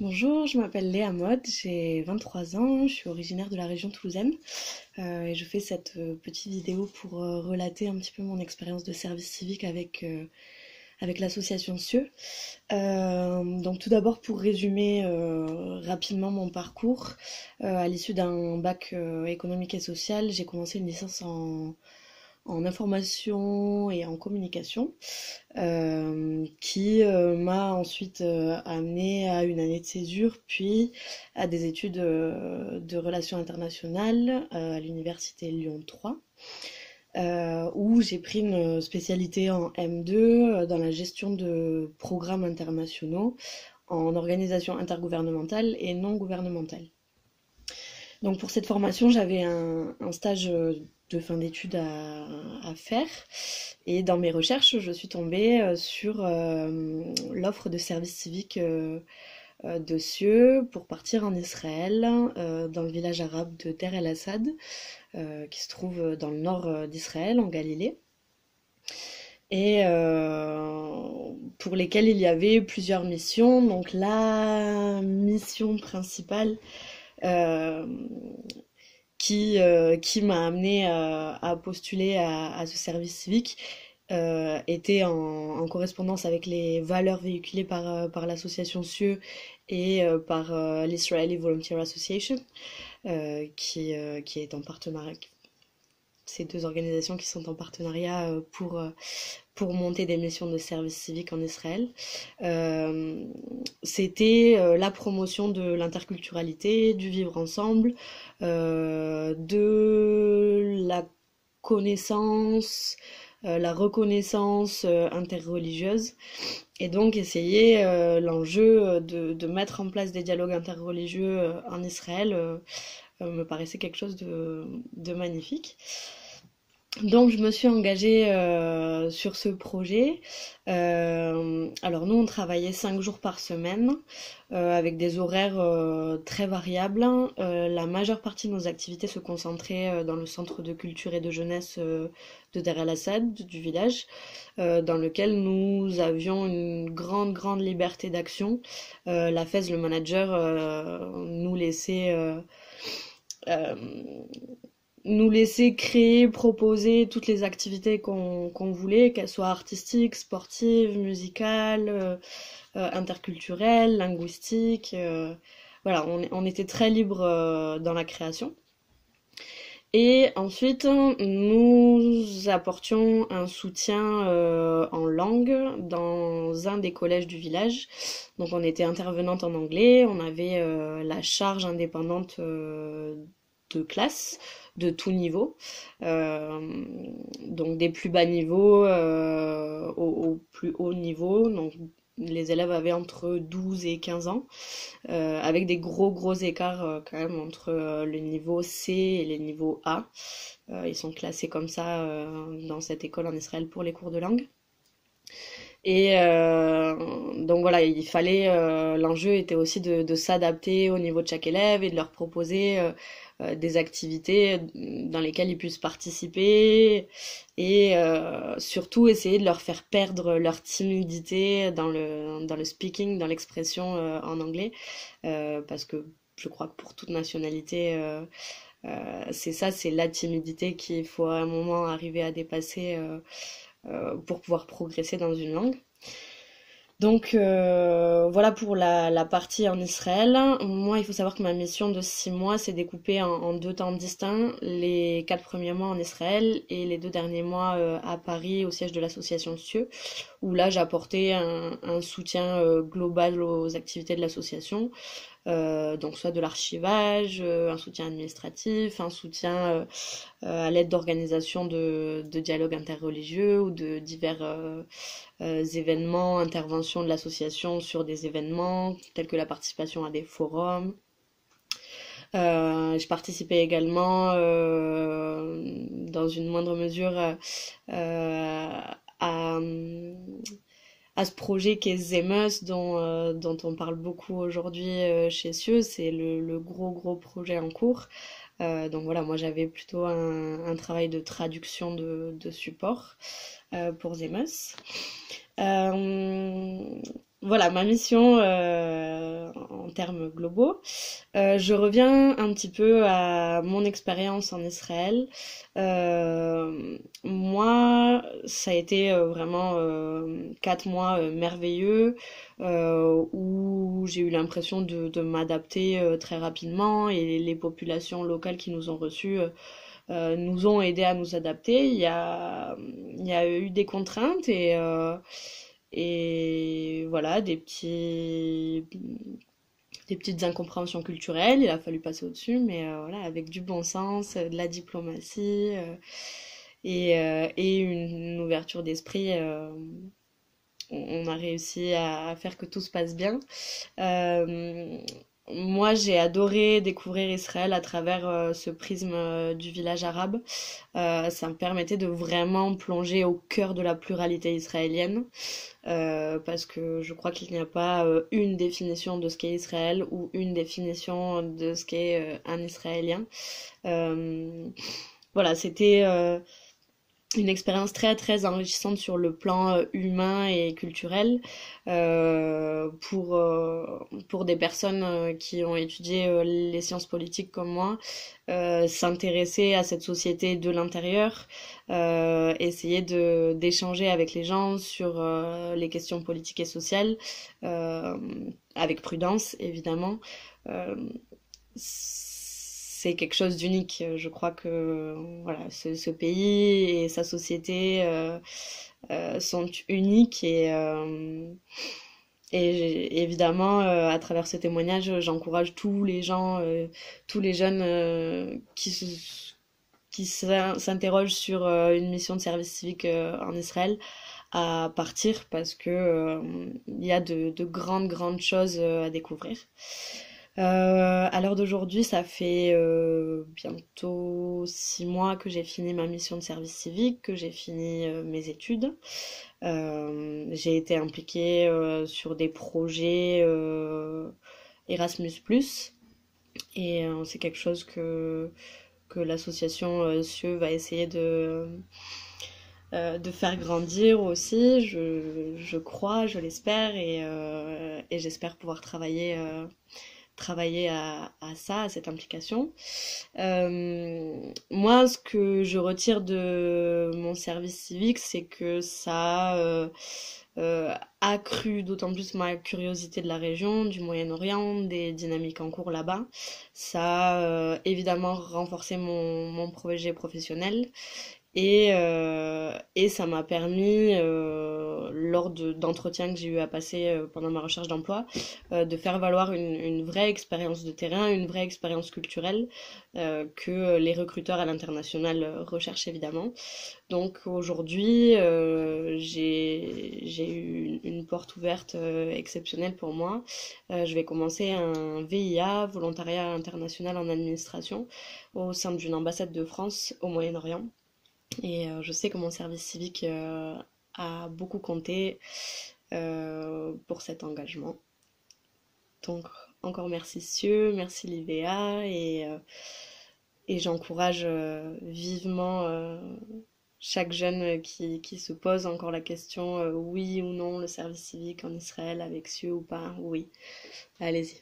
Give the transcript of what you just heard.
Bonjour, je m'appelle Léa Mode, j'ai 23 ans, je suis originaire de la région toulousaine et je fais cette petite vidéo pour relater un petit peu mon expérience de service civique avec l'association CIeux. Donc tout d'abord pour résumer rapidement mon parcours, à l'issue d'un bac économique et social, j'ai commencé une licence en information et en communication qui m'a ensuite amené à une année de césure, puis à des études de relations internationales à l'université Lyon 3, où j'ai pris une spécialité en M2 dans la gestion de programmes internationaux en organisation intergouvernementale et non gouvernementale. Donc pour cette formation, j'avais un stage de fin d'études à faire. Et dans mes recherches, je suis tombée sur l'offre de service civique de CIeux pour partir en Israël, dans le village arabe de Deir el-Assad, qui se trouve dans le nord d'Israël, en Galilée, et pour lesquelles il y avait plusieurs missions. Donc la mission principale euh, qui m'a amené à postuler à ce service civique était en correspondance avec les valeurs véhiculées par l'association CIeux et par l'Israeli Volunteer Association, qui est en partenariat, ces deux organisations qui sont en partenariat pour monter des missions de service civique en Israël. Euh, C'était la promotion de l'interculturalité, du vivre ensemble, de la connaissance, la reconnaissance interreligieuse, et donc essayer l'enjeu de mettre en place des dialogues interreligieux en Israël me paraissait quelque chose de magnifique. Donc je me suis engagée sur ce projet. Alors nous on travaillait 5 jours par semaine avec des horaires très variables. La majeure partie de nos activités se concentraient dans le centre de culture et de jeunesse de Deir el-Assad, du village, dans lequel nous avions une grande liberté d'action. La FES, le manager, euh, nous laisser créer, proposer toutes les activités qu'on voulait, qu'elles soient artistiques, sportives, musicales, interculturelles, linguistiques. Voilà, on était très libre dans la création. Et ensuite, nous apportions un soutien en langue dans un des collèges du village. Donc on était intervenante en anglais, on avait la charge indépendante de classe de tout niveau, euh, donc des plus bas niveaux au plus haut niveau. Donc les élèves avaient entre 12 et 15 ans, avec des gros écarts quand même entre le niveau C et les niveaux A. Ils sont classés comme ça dans cette école en Israël pour les cours de langue. Et donc voilà, l'enjeu était aussi de s'adapter au niveau de chaque élève et de leur proposer des activités dans lesquelles ils puissent participer et surtout essayer de leur faire perdre leur timidité dans le speaking, dans l'expression en anglais, parce que je crois que pour toute nationalité, c'est la timidité qu'il faut à un moment arriver à dépasser pour pouvoir progresser dans une langue. Donc voilà pour la partie en Israël. Moi, il faut savoir que ma mission de 6 mois s'est découpée en deux temps distincts. Les 4 premiers mois en Israël et les 2 derniers mois à Paris au siège de l'association CIeux, où là j'apportais un soutien global aux activités de l'association. Donc soit de l'archivage, un soutien administratif, un soutien à l'aide d'organisation de dialogues interreligieux ou de divers événements, interventions de l'association sur des événements tels que la participation à des forums. Je participais également dans une moindre mesure à, à ce projet qui est Zemus, dont on parle beaucoup aujourd'hui chez CIeux. C'est le gros projet en cours. Donc voilà, moi j'avais plutôt un travail de traduction de support pour Zemus. Euh, voilà ma mission en termes globaux. Je reviens un petit peu à mon expérience en Israël. Moi, ça a été vraiment 4 mois merveilleux où j'ai eu l'impression de m'adapter très rapidement et les populations locales qui nous ont reçus nous ont aidé à nous adapter. Il y a eu des contraintes et voilà, des petites incompréhensions culturelles. Il a fallu passer au-dessus, mais voilà, avec du bon sens, de la diplomatie et une ouverture d'esprit. On a réussi à faire que tout se passe bien. Euh, Moi, j'ai adoré découvrir Israël à travers ce prisme du village arabe. Ça me permettait de vraiment plonger au cœur de la pluralité israélienne, parce que je crois qu'il n'y a pas une définition de ce qu'est Israël ou une définition de ce qu'est un Israélien. Euh, voilà, c'était une expérience très très enrichissante sur le plan humain et culturel pour des personnes qui ont étudié les sciences politiques comme moi, s'intéresser à cette société de l'intérieur, essayer de d'échanger avec les gens sur les questions politiques et sociales, euh, avec prudence évidemment. Euh, c'est quelque chose d'unique. Je crois que voilà, ce pays et sa société sont uniques et évidemment, à travers ce témoignage, j'encourage tous les gens, tous les jeunes qui s'interrogent sur une mission de service civique en Israël à partir parce que il y a de grandes grandes choses à découvrir. À l'heure d'aujourd'hui, ça fait bientôt 6 mois que j'ai fini ma mission de service civique, que j'ai fini mes études. J'ai été impliquée sur des projets Erasmus+, et c'est quelque chose que l'association CIeux va essayer de faire grandir aussi, je crois, je l'espère, et j'espère pouvoir travailler à ça, à cette implication. Moi, ce que je retire de mon service civique, c'est que ça a accru d'autant plus ma curiosité de la région, du Moyen-Orient, des dynamiques en cours là-bas. Ça a évidemment renforcé mon projet professionnel. Et ça m'a permis, lors d'entretiens que j'ai eu à passer pendant ma recherche d'emploi, de faire valoir une vraie expérience de terrain, une vraie expérience culturelle que les recruteurs à l'international recherchent évidemment. Donc aujourd'hui, j'ai eu une porte ouverte exceptionnelle pour moi. Je vais commencer un VIA, volontariat international en administration, au sein d'une ambassade de France au Moyen-Orient. Et je sais que mon service civique a beaucoup compté pour cet engagement. Donc encore merci Cieux, merci Livea et j'encourage vivement chaque jeune qui se pose encore la question oui ou non le service civique en Israël avec Cieux ou pas. Oui, allez-y.